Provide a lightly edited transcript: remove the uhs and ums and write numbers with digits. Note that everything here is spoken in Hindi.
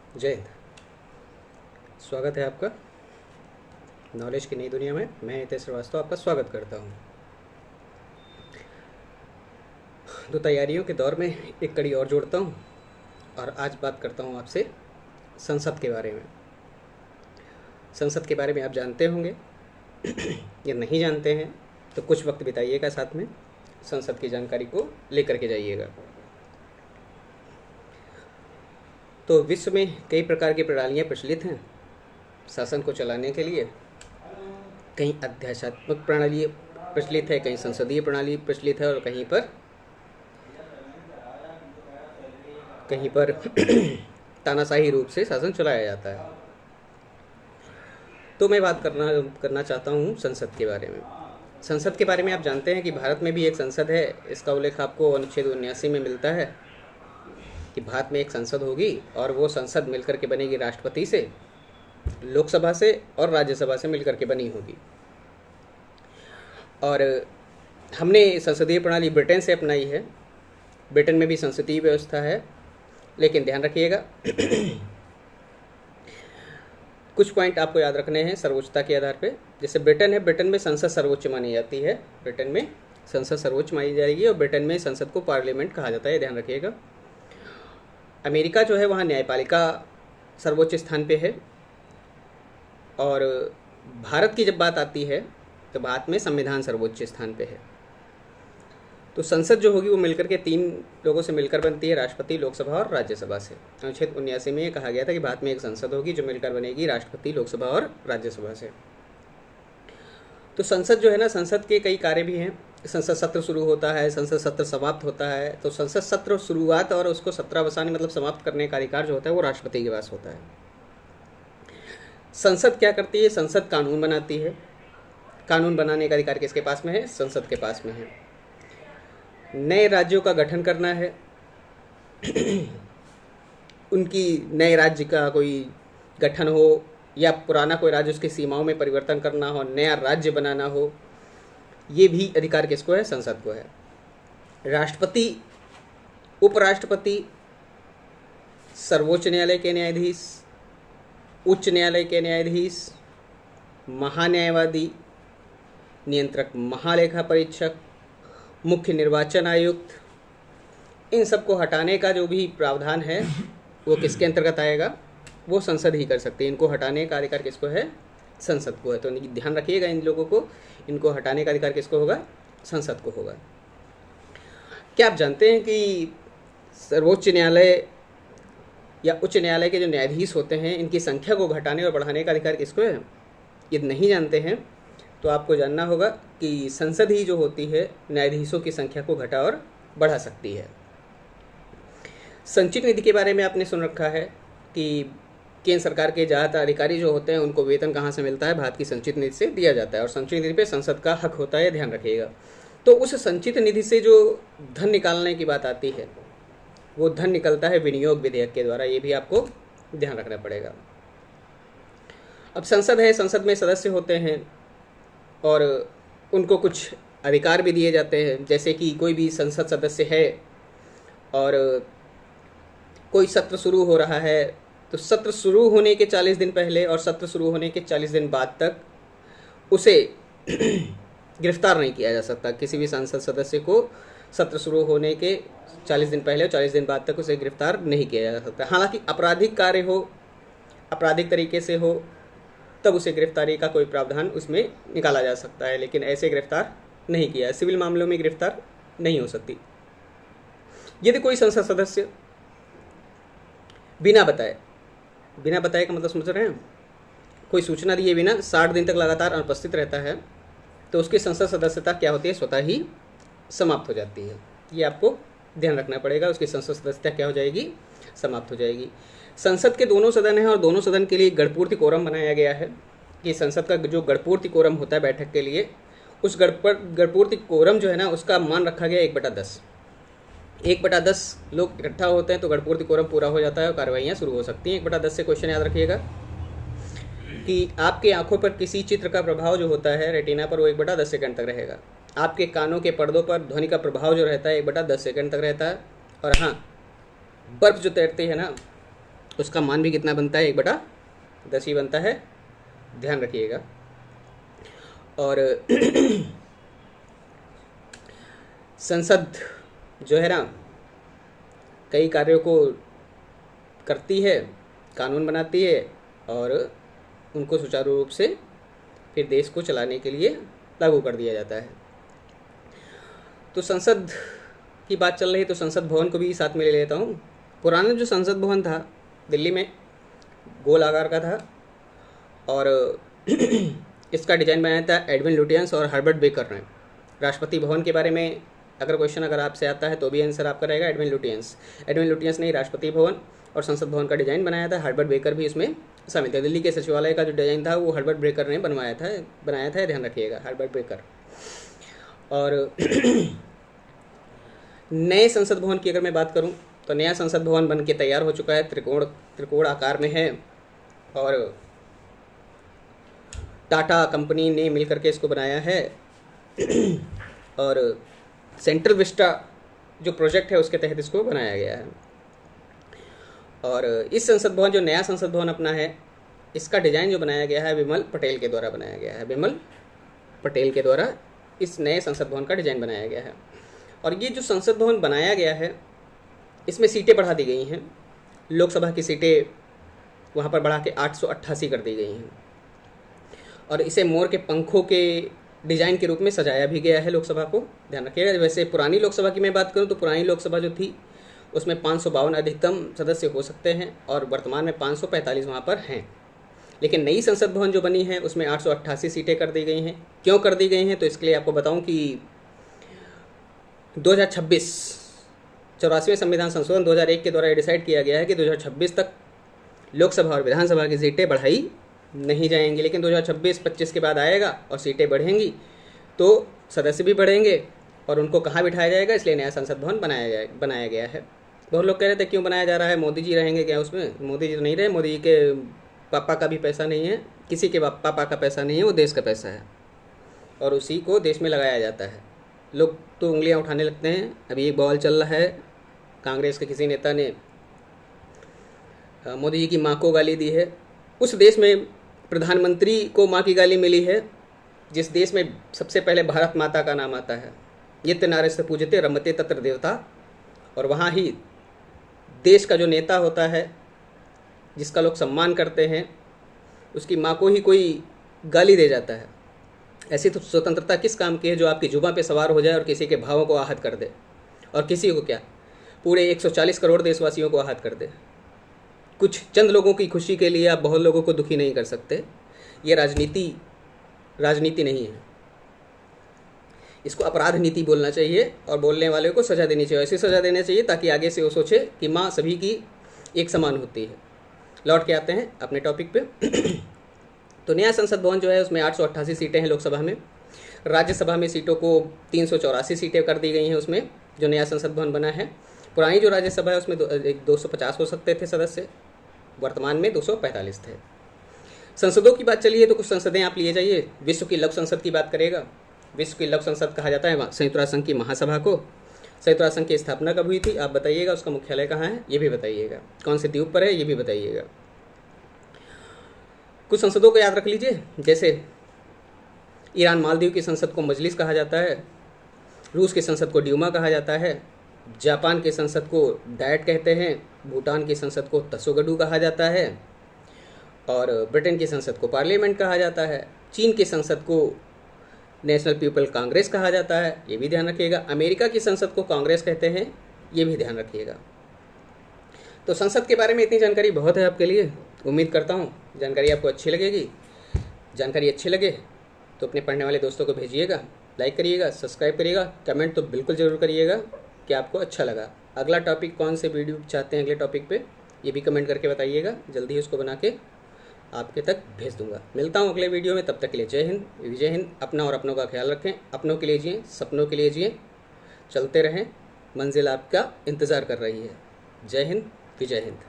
जय हिंद। स्वागत है आपका नॉलेज की नई दुनिया में। मैं हितेश श्रीवास्तव आपका स्वागत करता हूँ। तो तैयारियों के दौर में एक कड़ी और जोड़ता हूँ और आज बात करता हूँ आपसे संसद के बारे में। संसद के बारे में आप जानते होंगे या नहीं जानते हैं तो कुछ वक्त बिताइएगा साथ में, संसद की जानकारी को लेकर के जाइएगा। तो विश्व में कई प्रकार की प्रणालियाँ प्रचलित हैं शासन को चलाने के लिए। कहीं अध्यात्मक प्रणाली प्रचलित है, कहीं संसदीय प्रणाली प्रचलित है और कहीं पर तानाशाही रूप से शासन चलाया जाता है। तो मैं बात करना चाहता हूँ संसद के बारे में। संसद के बारे में आप जानते हैं कि भारत में भी एक संसद है। इसका उल्लेख आपको अनुच्छेद 79 में मिलता है कि भारत में एक संसद होगी और वो संसद मिलकर के बनेगी राष्ट्रपति से, लोकसभा से और राज्यसभा से मिलकर के बनी होगी। और हमने संसदीय प्रणाली ब्रिटेन से अपनाई है। ब्रिटेन में भी संसदीय व्यवस्था है, लेकिन ध्यान रखिएगा कुछ पॉइंट आपको याद रखने हैं सर्वोच्चता के आधार पे। जैसे ब्रिटेन है, ब्रिटेन में संसद सर्वोच्च मानी जाती है। ब्रिटेन में संसद सर्वोच्च मानी जाएगी और ब्रिटेन में संसद को पार्लियामेंट कहा जाता है, ध्यान रखिएगा। अमेरिका जो है वहाँ न्यायपालिका सर्वोच्च स्थान पे है। और भारत की जब बात आती है तो भारत में संविधान सर्वोच्च स्थान पे है। तो संसद जो होगी वो मिलकर के 3 लोगों से मिलकर बनती है, राष्ट्रपति, लोकसभा और राज्यसभा से। अनुच्छेद 79 में ये कहा गया था कि भारत में एक संसद होगी जो मिलकर बनेगी राष्ट्रपति, लोकसभा और राज्यसभा से। तो संसद जो है ना, संसद के कई कार्य भी हैं। संसद सत्र शुरू होता है, संसद सत्र समाप्त होता है। तो संसद सत्र शुरुआत और उसको सत्रावसान मतलब समाप्त करने का अधिकार जो होता है वो राष्ट्रपति के पास होता है। संसद क्या करती है? संसद कानून बनाती है। कानून बनाने का अधिकार किसके पास में है? संसद के पास में है। नए राज्यों का गठन करना है, उनकी नए राज्य का कोई गठन हो या पुराना कोई राज्य उसकी सीमाओं में परिवर्तन करना हो, नया राज्य बनाना हो, ये भी अधिकार किसको है? संसद को है। राष्ट्रपति, उपराष्ट्रपति, सर्वोच्च न्यायालय के न्यायाधीश, उच्च न्यायालय के न्यायाधीश, महान्यायवादी, नियंत्रक महालेखा परीक्षक, मुख्य निर्वाचन आयुक्त, इन सबको हटाने का जो भी प्रावधान है वो किसके अंतर्गत आएगा? वो संसद ही कर सकती है। इनको हटाने का अधिकार किसको है? संसद को है। तो ध्यान रखिएगा इन लोगों को, इनको हटाने का अधिकार किसको होगा? संसद को होगा। क्या आप जानते हैं कि सर्वोच्च न्यायालय या उच्च न्यायालय के जो न्यायाधीश होते हैं इनकी संख्या को घटाने और बढ़ाने का अधिकार किसको है? यदि नहीं जानते हैं तो आपको जानना होगा कि संसद ही जो होती है न्यायाधीशों की संख्या को घटा और बढ़ा सकती है। संचित निधि के बारे में आपने सुन रखा है कि केंद्र सरकार के ज़्यादातर अधिकारी जो होते हैं उनको वेतन कहाँ से मिलता है? भारत की संचित निधि से दिया जाता है और संचित निधि पे संसद का हक होता है, ध्यान रखिएगा। तो उस संचित निधि से जो धन निकालने की बात आती है वो धन निकलता है विनियोग विधेयक के द्वारा। ये भी आपको ध्यान रखना पड़ेगा। अब संसद है, संसद में सदस्य होते हैं और उनको कुछ अधिकार भी दिए जाते हैं। जैसे कि कोई भी संसद सदस्य है और कोई सत्र शुरू हो रहा है तो सत्र शुरू होने के 40 दिन पहले और सत्र शुरू होने के 40 दिन बाद तक उसे गिरफ्तार नहीं किया जा सकता। किसी भी संसद सदस्य को सत्र शुरू होने के 40 दिन पहले और 40 दिन बाद तक उसे गिरफ्तार नहीं किया जा सकता। हालांकि आपराधिक कार्य हो, आपराधिक तरीके से हो, तब उसे गिरफ्तारी का कोई प्रावधान उसमें निकाला जा सकता है, लेकिन ऐसे गिरफ्तार नहीं किया। सिविल मामलों में गिरफ्तार नहीं हो सकती। यदि कोई संसद सदस्य बिना बताए का मतलब समझ रहे हैं, कोई सूचना दिए बिना 60 दिन तक लगातार अनुपस्थित रहता है तो उसकी संसद सदस्यता क्या होती है? स्वतः ही समाप्त हो जाती है। ये आपको ध्यान रखना पड़ेगा। उसकी संसद सदस्यता क्या हो जाएगी? समाप्त हो जाएगी। संसद के दोनों सदन हैं और दोनों सदन के लिए गणपूर्ति कोरम बनाया गया है कि संसद का जो गणपूर्ति कोरम होता है बैठक के लिए, उस गणपूर्ति कोरम जो है ना उसका मान रखा गया 1/10। 1/10 लोग इकट्ठा होते हैं तो गणपूर्ति कोरम पूरा हो जाता है और कार्रवाइयाँ शुरू हो सकती हैं। 1/10 से क्वेश्चन याद रखिएगा कि आपके आंखों पर किसी चित्र का प्रभाव जो होता है रेटिना पर, वो 1/10 सेकंड तक रहेगा। आपके कानों के पर्दों पर ध्वनि का प्रभाव जो रहता है 1/10 सेकंड तक रहता है। और हाँ, बर्फ़ जो तैरती है ना उसका मान भी कितना बनता है, 1/10 ही बनता है, ध्यान रखिएगा। और संसद जो है ना, कई कार्यों को करती है, कानून बनाती है और उनको सुचारू रूप से फिर देश को चलाने के लिए लागू कर दिया जाता है। तो संसद की बात चल रही है तो संसद भवन को भी साथ में ले लेता हूँ। पुराना जो संसद भवन था दिल्ली में, गोल आकार का था और इसका डिज़ाइन बनाया था एडविन लुटियंस और हर्बर्ट बेकर ने। राष्ट्रपति भवन के बारे में अगर क्वेश्चन अगर आपसे आता है तो भी आंसर आपका रहेगा एडविन लुटियंस ने ही राष्ट्रपति भवन और संसद भवन का डिज़ाइन बनाया था। हर्बर्ट बेकर भी इसमें शामिल थे। दिल्ली के सचिवालय का जो डिज़ाइन था वो हर्बर्ट बेकर ने बनाया था, ध्यान रखिएगा, हर्बर्ट बेकर। और नए संसद भवन की अगर मैं बात करूं तो नया संसद भवन बन के तैयार हो चुका है, त्रिकोण आकार में है और टाटा कंपनी ने मिलकर के इसको बनाया है। और सेंट्रल विस्टा जो प्रोजेक्ट है उसके तहत इसको बनाया गया है। और इस संसद भवन, जो नया संसद भवन अपना है, इसका डिज़ाइन जो बनाया गया है विमल पटेल के द्वारा बनाया गया है। विमल पटेल के द्वारा इस नए संसद भवन का डिज़ाइन बनाया गया है। और ये जो संसद भवन बनाया गया है इसमें सीटें बढ़ा दी गई हैं। लोकसभा की सीटें वहाँ पर बढ़ा के 888 कर दी गई हैं और इसे मोर के पंखों के डिज़ाइन के रूप में सजाया भी गया है लोकसभा को, ध्यान रखिएगा। वैसे पुरानी लोकसभा की मैं बात करूँ तो पुरानी लोकसभा जो थी उसमें 552 अधिकतम सदस्य हो सकते हैं और वर्तमान में 545 वहाँ पर हैं। लेकिन नई संसद भवन जो बनी है उसमें 888 सीटें कर दी गई हैं। क्यों कर दी गई हैं तो इसके लिए आपको बताऊं कि 2026 84वें संविधान संशोधन 2001 के द्वारा डिसाइड किया गया है कि 2026 तक लोकसभा और विधानसभा की सीटें बढ़ाई नहीं जाएंगी। लेकिन 2026-25 के बाद आएगा और सीटें बढ़ेंगी तो सदस्य भी बढ़ेंगे और उनको कहाँ बिठाया जाएगा, इसलिए नया संसद भवन बनाया गया है। बहुत लोग कह रहे थे क्यों बनाया जा रहा है, मोदी जी रहेंगे क्या उसमें? मोदी जी तो नहीं रहे, मोदी जी के पापा का भी पैसा नहीं है, किसी के पापा का पैसा नहीं है, वो देश का पैसा है और उसी को देश में लगाया जाता है। लोग तो उंगलियां उठाने लगते हैं। अभी एक बवाल चल रहा है, कांग्रेस के किसी नेता ने मोदी जी की माँ को गाली दी है। उस देश में प्रधानमंत्री को माँ की गाली मिली है जिस देश में सबसे पहले भारत माता का नाम आता है। नित्य नारे से पूजते रमते तत्र देवता, और वहाँ ही देश का जो नेता होता है जिसका लोग सम्मान करते हैं उसकी माँ को ही कोई गाली दे जाता है। ऐसी तो स्वतंत्रता किस काम की है जो आपकी जुबान पे सवार हो जाए और किसी के भावों को आहत कर दे, और किसी को क्या, पूरे 140 करोड़ देशवासियों को आहत कर दे। कुछ चंद लोगों की खुशी के लिए आप बहुत लोगों को दुखी नहीं कर सकते। ये राजनीति नहीं है, इसको अपराध नीति बोलना चाहिए और बोलने वाले को सज़ा देनी चाहिए। ऐसी सज़ा देनी चाहिए ताकि आगे से वो सोचे कि माँ सभी की एक समान होती है। लौट के आते हैं अपने टॉपिक पे। तो नया संसद भवन जो है उसमें 888 सीटें हैं लोकसभा में। राज्यसभा में सीटों को 384 सीटें कर दी गई हैं उसमें, जो नया संसद भवन बना है। पुरानी जो राज्यसभा है उसमें 250 हो सकते थे सदस्य, वर्तमान में 245 थे। संसदों की बात चली है तो कुछ संसदें आप लिए जाइए। विश्व की लघु संसद की बात करेगा। विश्व की लघु संसद कहा जाता है संयुक्त राष्ट्र संघ की महासभा को। संयुक्त राष्ट्र संघ की स्थापना कब हुई थी आप बताइएगा, उसका मुख्यालय कहाँ है ये भी बताइएगा, कौन से द्वीप पर है ये भी बताइएगा। कुछ संसदों को याद रख लीजिए, जैसे ईरान मालदीव की संसद को मजलिस कहा जाता है, रूस की संसद को ड्यूमा कहा जाता है, जापान की संसद को डायट कहते हैं, भूटान की संसद को तसोगडू कहा जाता है और ब्रिटेन की संसद को पार्लियामेंट कहा जाता है। चीन की संसद को नेशनल पीपल कांग्रेस कहा जाता है, ये भी ध्यान रखिएगा। अमेरिका की संसद को कांग्रेस कहते हैं, ये भी ध्यान रखिएगा। तो संसद के बारे में इतनी जानकारी बहुत है आपके लिए। उम्मीद करता हूँ जानकारी आपको अच्छी लगेगी। जानकारी अच्छी लगे तो अपने पढ़ने वाले दोस्तों को भेजिएगा, लाइक करिएगा, सब्सक्राइब करिएगा, कमेंट तो बिल्कुल ज़रूर करिएगा कि आपको अच्छा लगा। अगला टॉपिक कौन से वीडियो चाहते हैं अगले टॉपिक पे, ये भी कमेंट करके बताइएगा। जल्दी ही उसको बना के आपके तक भेज दूंगा। मिलता हूँ अगले वीडियो में, तब तक के लिए जय हिंद, विजय हिंद। अपना और अपनों का ख्याल रखें, अपनों के लिए जिएं, सपनों के लिए जिएं, चलते रहें, मंजिल आपका इंतज़ार कर रही है। जय हिंद, विजय हिंद।